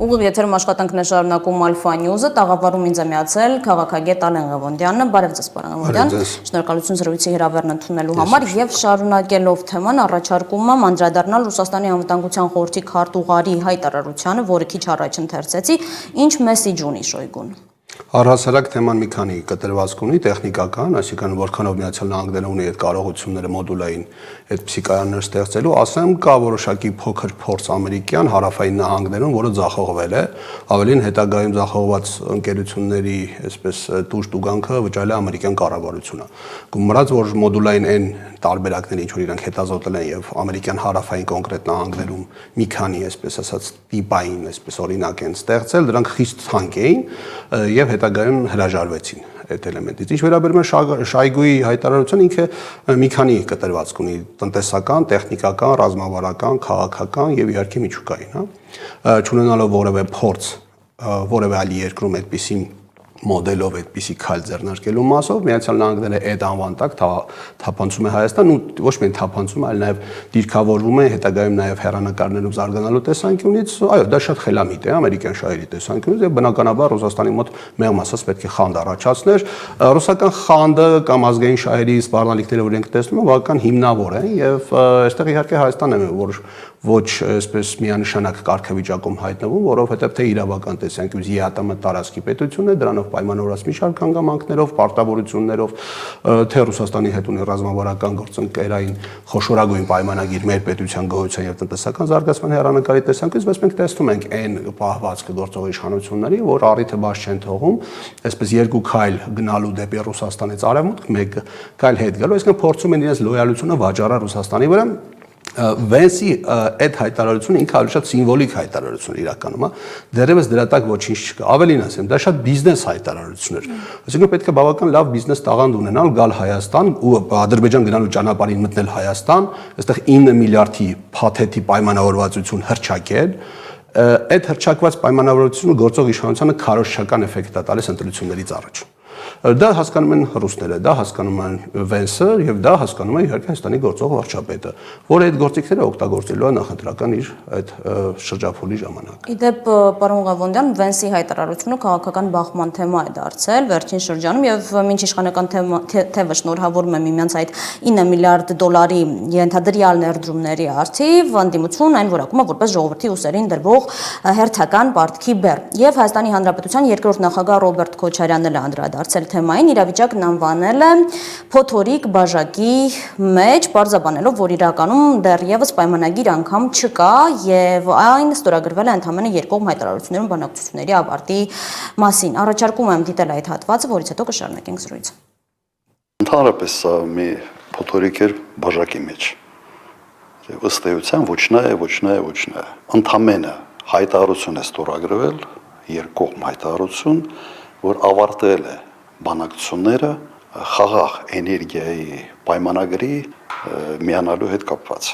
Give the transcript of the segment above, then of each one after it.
Ուղիղ եթերում աշխատանքն է շարունակում Alpha News-ը, տաղավարում ինձ է միացել քաղաքագետ Ալեն Ղևոնդյանը, բարև ձեզ պարոն Ղևոնդյան, շնորհակալություն զրույցի հրավերն ընդունելու համար եւ շարունակելով թեման առաջարկում եմ անդրադառնալ Ռուսաստանի անվտանգության խորհրդի քարտուղարի հայտարարությանը, որը քիչ առաջ ընթերցեցի, ինչ մեսիջ ունի Շոյգուն։ Առհասարակ թեման մի քանի կտրվածք ունի, տեխնիկական, այսինքն որքանով Միացյալ Նահանգները ունի այդ կարողությունները մոդուլային այդպիսի կայաններ ստեղծելու, ասեմ, կա որոշակի փոքր փորձ ամերիկյան հարավային նահանգներում, որը ձախողվել է, ավելին հետագայում ձախողված ընկերությունների, այսպես տուժտուգանքը վճարել է ամերիկյան կառավարությունը։ Գումարած, որ մոդուլային այն տարբերակները, ինչ որ իրանք հետազոտել են եւ ամերիկյան հարավային կոնկրետ նահանգներում մի քանի, այսպես ասած, տիպային, այսպես օրինակ են ստեղծել, դրանք խիստ թանկ էին եւ հետագայում հրաժարվեցին այդ էլեմենտից։ Ինչ վերաբերում է Շայգուի հայտարարությունը, ինքը մի քանի կտրվածք ունի՝ տնտեսական, տեխնիկական, ռազմավարական, քաղաքական եւ իհարկե միջուկային, հա։ Չունենալով որևէ փորձ, որևէ այլ երկրում այդպիսի մոդելով այդպիսի քայլ ձեռնարկելու մասով Միացյալ Նահանգները այդ անվան տակ թափանցում է Հայաստան ու ոչ միայն թափանցում, այլ նաև դիրքավորվում է հետագայում նաև հեռանկարներում զարգանալու տեսանկյունից, այո, դա շատ խելամիտ է ամերիկյան շահերի տեսանկյունից եւ բնականաբար Ռուսաստանի մոտ մեղմ ասած պետք է խանդ առաջացներ։ Ռուսական խանդը կամ ազգային շահերի սպառնալիքները, որ ենք տեսնում, բավական հիմնավոր են եւ այստեղ իհարկե Հայաստանն է, որ ոչ այսպես միանշանակ կարգավիճակում հայտնվում, որովհետեւ թե իրավական տեսանկյունից ԵԱՏՄ տարածքի պետություն է, դրանով պայմանավորված մի շարք հանգամանքներով, պարտավորություններով, թե Ռուսաստանի հետ ունի ռազմավարական գործընկերային խոշորագույն պայմանագիր մեր պետության գոյության եւ տնտեսական զարգացման հեռանկարի տեսանկյունից, բայց մենք տեսնում ենք այն պահվածքը գործող իշխանությունների, որ առիթը բաց չեն թողում, այսպես երկու քայլ գնալու դեպի Ռուսաստանից արևմուտք, մեկ քայլ հետ գալու, այսինքն փորձում են իրենց լոյալությունը վաճառել Ռուսաստանի վրա։ Վենսի այդ հայտարարությունը ինքը ավելի շատ սիմվոլիկ հայտարարություն իրականում է, դեռևս դրա տակ ոչինչ չկա։ Ավելին ասեմ, դա շատ բիզնես հայտարարություն էր։ Այսինքն պետք է բավական լավ բիզնես տաղանդ ունենալ, գալ Հայաստան ու Ադրբեջան գնալու ճանապարհին մտնել Հայաստան, այստեղ 9 միլիարդի փաթեթի պայմանավորվածություն հռչակել։ Այդ հռչակված պայմանավորվածությունը գործող իշխանությանը քարոզչական էֆեկտ է տալիս ընտրություններից առաջ։ Դա հասկանում են ռուսները, դա հասկանում են Վենսը եւ դա հասկանում է իհարկե Հայաստանի գործող վարչապետը, որը այդ գործիքները օգտագործելու է նախընտրական իր այդ շրջափուլի ժամանակ։ Իդեպ պարոն Ղևոնդյան, Վենսի հայտարարությունը քաղաքական բախման թեմա է դարձել վերջին շրջանում եւ մինչ իշխանական թևը շնորհավորում է միմյանց այդ 9 միլիարդ դոլարի ենթադրյալ ներդրումների արդիվ, ընդդիմություն այն որակում է որպես ժողովրդի ուսերին դրվող հերթական պարտքի բեռ։ Եվ Հայաստանի Հանրապետության երկրորդ նախագահ Ռոբերտ Քոչարյանն էլ անդրադարձել թեմային, իրավիճակն անվանել է փոթորիկ բաժակի մեջ, պարզաբանելով, որ իրականում դեռևս պայմանագիր անգամ չկա եւ այն ստորագրվել է ընդհանրապես երկկողմ հայտարարություններում բանակցությունների ավարտի մասին։ Առաջարկում եմ դիտել այդ հատվածը, որից հետո կշարունակենք զրույցը։ Ընդհանրապես սա մի փոթորիկ էր բաժակի մեջ։ Ըստ էության ոչ նա է։ Ընդհանրապես հայտարարություն է ստորագրվել, երկկողմ հայտարարություն, որ ավարտվել է բանակցությունները խաղաղ էներգիայի պայմանագրի միանալու հետ կապված։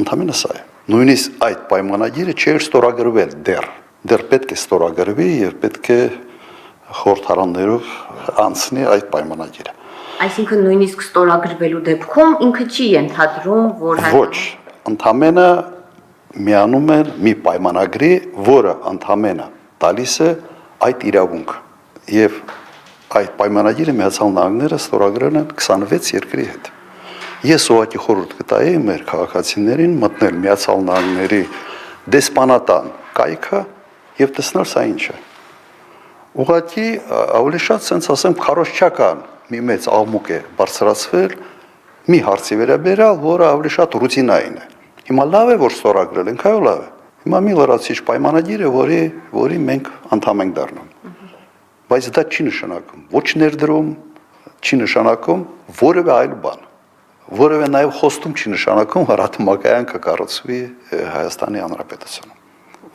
Ընդհանրապես սա է։ Նույնիսկ այդ պայմանագիրը չէր ստորագրվել դեռ պետք է ստորագրվի եւ պետք է խորհրդարաններով անցնի այդ պայմանագիրը։ Այսինքն նույնիսկ ստորագրվելու դեպքում ինքը չի ենթադրում, որ ոչ, ընդհանրապես միանում է մի պայմանագրի, որը ընդհանրապես տալիս է այդ իրավունք եւ այդ պայմանագիրը Միացյալ Նահանգները ստորագրել են 26 երկրի հետ։ Ես ուղղակի խորհուրդ կտայի մեր քաղաքացիներին մտնել Միացյալ Նահանգների դեսպանատան կայքը եւ տեսնել սա ինչ է։ Ուղղակի ավելի շատ sense ասեմ քարոզչական մի մեծ աղմուկ է բարձրացվել մի հարցի վերաբերյալ, որը ավելի շատ ռուտինային է։ Հիմա լավ է որ ստորագրել ենք, այո լավ է։ Հիմա մի լրացիչ պայմանագիր է, որի մենք անդամ ենք դառնում։ Բայց դա չի նշանակում ոչ ներդրում, չի նշանակում որևէ այլ բան, որևէ նաև խոստում չի նշանակում հրատմակայան կկառուցվի Հայաստանի Հանրապետությունում։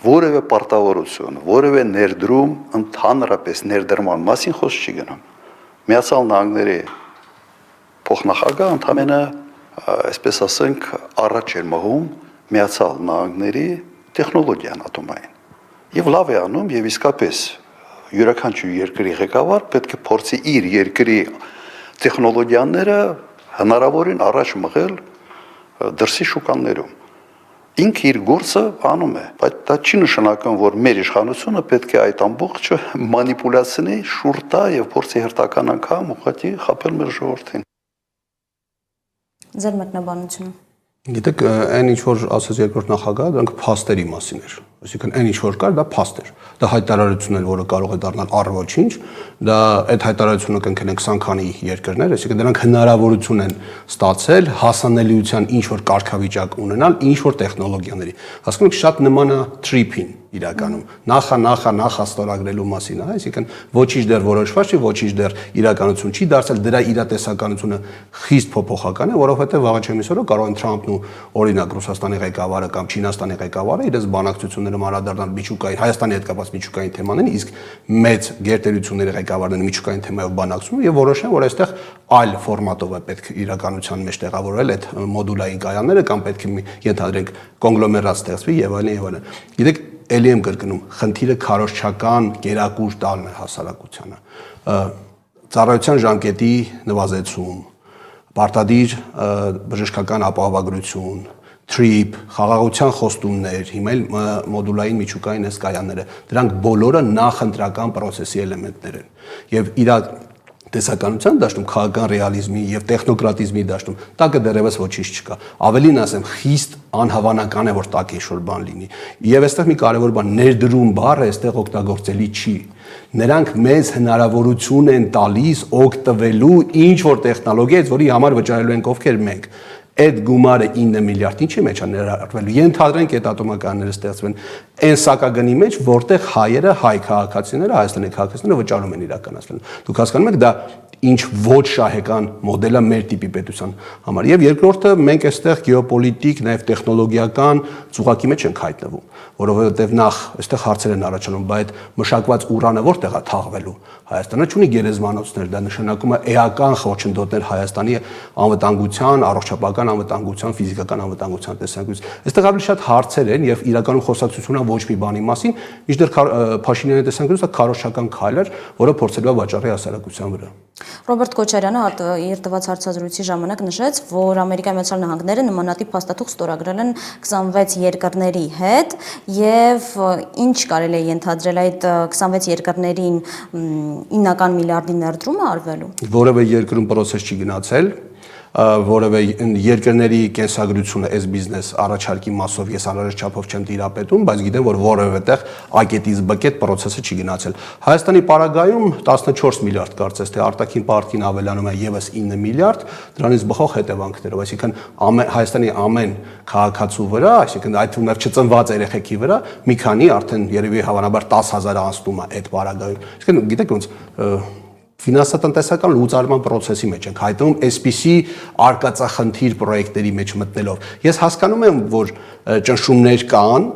Որևէ պարտավորություն, որևէ ներդրում ընդհանրապես ներդրման մասին խոսք չի գնում։ Միացյալ Նահանգների փոխնախագահ ընդհանրապես այսպես ասենք առաջ էր մղում Միացյալ Նահանգների տեխնոլոգիան ատոմային։ Եվ լավ է անում եւ իսկապես յուրաքանչյուր երկրի ղեկավար պետք է փորձի իր երկրի տեխնոլոգիաները հնարավորին առաջ մղել դրսի շուկաներում։ ինքը իր գործը անում է, բայց դա չի նշանակում, որ մեր իշխանությունը պետք է այդ ամբողջը մանիպուլյացիայի շուրջ տա եւ փորձի հերթական անգամ ուղղակի խաբել մեր ժողովրդին։ Ձեր մեկնաբանությունը։ Գիտեք, այն ինչ որ ասաց երկրորդ նախագահը, դրանք փաստերի մասին էր։ Այսինքն այն ինչ որ կար, դա փաստ էր։ Դա հայտարարություն էր, որը կարող է դառնալ առ ոչինչ, դա այդ հայտարարությունը կնքել են 20 քանի երկրներ, այսինքն դրանք հնարավորություն են ստացել հասանելիության ինչ որ կարգավիճակ ունենալ ինչ որ տեխնոլոգիաների։ Հասկանում եք, շատ նման է trip-ին իրականում։ Նախա ստորագրելու մասին, այսինքն ոչինչ դեռ որոշված չի, ոչինչ դեռ իրականություն չի դարձել, դրա իրատեսականությունը խիստ փոփոխական է, որովհետև վաղը չեմիս օրը կարող են Թրամփն ու օրինակ Ռուսաստանի ղեկավարը կամ Չինաստանի ղեկավարը իրենց բանակցությունները անդրադառնալ միջուկային Հայաստանի հետ կապված միջուկային թեմաներին, իսկ մեծ գերտերությունների ղեկավարները միջուկային թեմայով բանակցում եւ որոշեն, որ այստեղ այլ ֆորմատով է պետք իրականության մեջ տեղավորել այդ մոդուլային կայանները կամ պետք է ենթադրենք կոնգլոմերատ ստեղծվի եւ այլն եւ այլն։ Գիտեք, ելի եմ կրկնում, խնդիրը քարոզչական գերակուր տալն է հասարակությանը։ Ծառայության ժամկետի նվազեցում, պարտադիր բժշկական ապահովագրություն, trip, խաղաղության խոստումներ, հիմա էլ մոդուլային միջուկային կայանները, դրանք բոլորը նախընտրական process-ի էլեմենտներ են։ Եվ իր տեսականության դաշտում, քաղաքական ռեալիզմի եւ տեխնոկրատիզմի դաշտում տակը դեռևս ոչինչ չկա։ Ավելին ասեմ, խիստ անհավանական է, որ տակ ինչ-որ բան լինի։ Եվ այստեղ մի կարևոր բան, ներդրում բառը այստեղ օգտագործելի չի։ Նրանք մեզ հնարավորություն են տալիս օգտվելու ինչ-որ տեխնոլոգիայից, որի համար վճարելու ենք ովքեր մենք։ Այդ գումարը 9 միլիարդ ինչի մեջ է ներառվելու։ Ենթադրենք այդ ատոմականները ստեղծվեն այն սակագնի մեջ, որտեղ հայերը, հայ քաղաքացիները, Հայաստանի քաղաքացիները վճարում են իրականացնել։ Դուք հասկանում եք, դա ինչ ոչ շահեկան մոդել է մեր տիպի պետության համար։ Եվ երկրորդը, մենք այստեղ գեոպոլիտիկ, նաև տեխնոլոգիական ծուղակի մեջ ենք հայտնվում, որովհետև նախ այստեղ հարցեր են առաջանում, բայց մշակված ուրանը որտեղ է թաղվելու։ Հայաստանը ունի գերեզմանոցներ, դա նշանակում է էական խոչընդոտներ Հայաստանի անվտանգության, առողջապահական անվտանգության, ֆիզիկական անվտանգության տեսանկյունից։ Այստեղ ավելի շատ հարցեր են եւ իրականում խոսակցությունը ոչ մի բանի մասին, մինչդեռ Փաշինյանի տեսանկյունից դա քարոզչական քայլ էր, որը փորձելու է վաճառել հասարակության վրա։ Ռոբերտ Քոչարյանը իր տված հարցազրույցի ժամանակ նշեց, որ Ամերիկայի Միացյալ Նահանգները նմանատիպ փաստաթուղթ ստորագրել են 26 երկրների հետ եւ ինչ կարելի է ենթադրել այդ 26 երկրներին 9 միլիարդի ներդրումը արվելու։ Որևէ երկրում process չի գնացել, որևէ երկրների կենսագրությունը այս բիզնես առաջարկի մասով ես անհրաժեշտ չափով չեմ տիրապետում, բայց գիտեմ, որ որևէ տեղ ակետից բկետ process-ը չի գնացել։ Հայաստանի պարագայում 14 միլիարդ կարծես թե արտաքին պարտքին ավելանում է եւս 9 միլիարդ, դրանից բխող հետևանքներով, այսինքն Հայաստանի ամեն քաղաքացու վրա, այսինքն այդ թվում չծնված երեխեքի վրա մի քանի արդեն երևի հավանաբար 10,000 անցնում է այդ պարագայում։ Այսինքն գիտեք ոնց ֆինանսատնտեսական լուծարման process-ի մեջ ենք հայտնվում այսպիսի արկածախնդիր պրոյեկտների մեջ մտնելով։ Ես հասկանում եմ, որ ճնշումներ կան,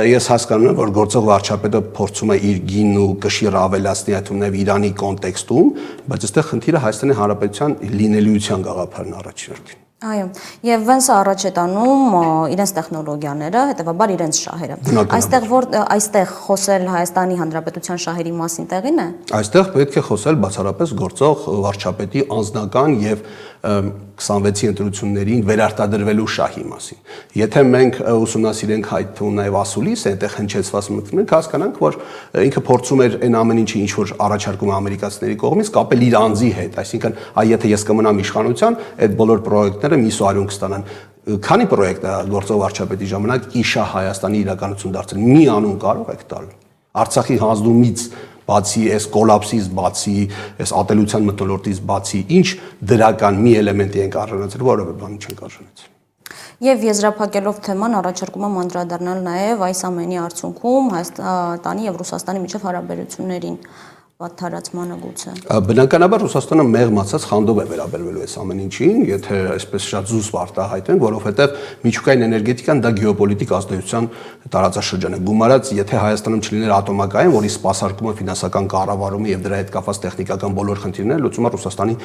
ես հասկանում եմ, որ գործող վարչապետը փորձում է իր գինն ու կշիռը ավելացնել այդ ունև Իրանի կոնտեքստում, բայց այստեղ խնդիրը Հայաստանի Հանրապետության լինելիության գաղափարն առաջին հերթին։ Այո, եւ Վենսը առաջ է տանում իրենց տեխնոլոգիաները, հետեւաբար իրենց շահերը։ Այստեղ խոսել Հայաստանի Հանրապետության շահերի մասին տեղին է։ Այստեղ պետք է խոսել բացառապես գործող վարչապետի անձնական եւ 26-ի ընտրություններին վերարտադրվելու շահի մասին։ Եթե մենք ուսումնասիրենք այդ թվում նաև ասուլիս, այնտեղ հնչեցված մտքերն հասկանանք, որ ինքը փորձում էր այն ամեն ինչը ինչ որ առաջարկում ամերիկացիների կողմից կապել իր անձի հետ, այսինքն եթե ես կմնամ իշխանության, այդ բոլոր պրոյեկտները միսոարյուն կստանան։ Քանի պրոյեկտ է գործող վարչապետի ժամանակ իշա Հայաստանի իրականություն դարձել։ Մի անուն կարող եք տալ։ Արցախի հանձնումից բացի այս կոլապսից բացի, այս ատելության մթնոլորտից բացի, ինչ դրական մի էլեմենտի ենք արժանացել, որովհետև բան չենք արժանացել։ Եվ եզրափակելով թեման առաջարկում եմ անդրադառնալ նաև այս ամենի արդյունքում Հայաստանի եւ Ռուսաստանի միջև հարաբերություններին վատթարացմանը գուցե։ Բնականաբար Ռուսաստանը մեղմացած խանդով է վերաբերվելու այս ամեն ինչին, եթե այսպես շատ զուսպ արտահայտենք, որովհետև միջուկային էներգետիկան դա գեոպոլիտիկ ազդեցության տարածաշրջան է։ Գումարած, եթե Հայաստանում չլիներ ատոմակայան, որի սպասարկումը, ֆինանսական կառավարումը եւ դրա հետ կապված տեխնիկական բոլոր խնդիրները լուծում է Ռուսաստանի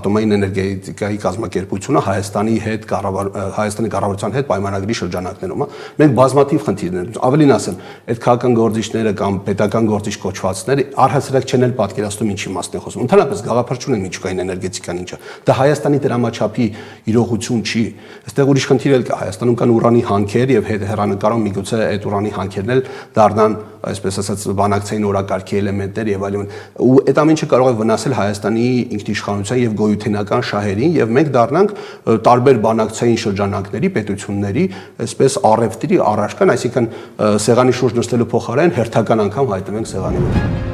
ատոմային էներգետիկայի կազմակերպությունը Հայաստանի կառավարության հետ պայմանագրի շրջանակներում։ Մենք բազմաթիվ խնդիրներ ունենք։ Ավելին ասեմ, այդ քաղաքական գործիչները կամ պետական գործիչ կոչվածները առհասարակ չեն էլ պատկերացնում ինչի մասն է խոսում։ Ընդհանրապես գաղափար չունեն միջուկային էներգետիկան ինչը։ Դա Հայաստանի դրամաչափի իրողություն չի։ Այստեղ ուրիշ խնդիր էլ կա։ Հայաստանում կան ուրանի հանքեր եւ հեռանկարում միգուցե այդ ուրանի հանքերն էլ դառնան, այսպես ասած, բանակցային օրակարգի էլեմենտներ եւ այլն։ Ու այդ ամենը կարող է վնասել Հայաստանի ինքնիշխանության եւ գոյութենական շահերին եւ մենք դառնանք տարբեր բանակցային շրջանակների, պետությունների, այսպես առևտրի առարկան, այսինքն սեղանի շուրջ նստելու փոխարեն հերթական անգամ հայտնվենք սեղանի վրա։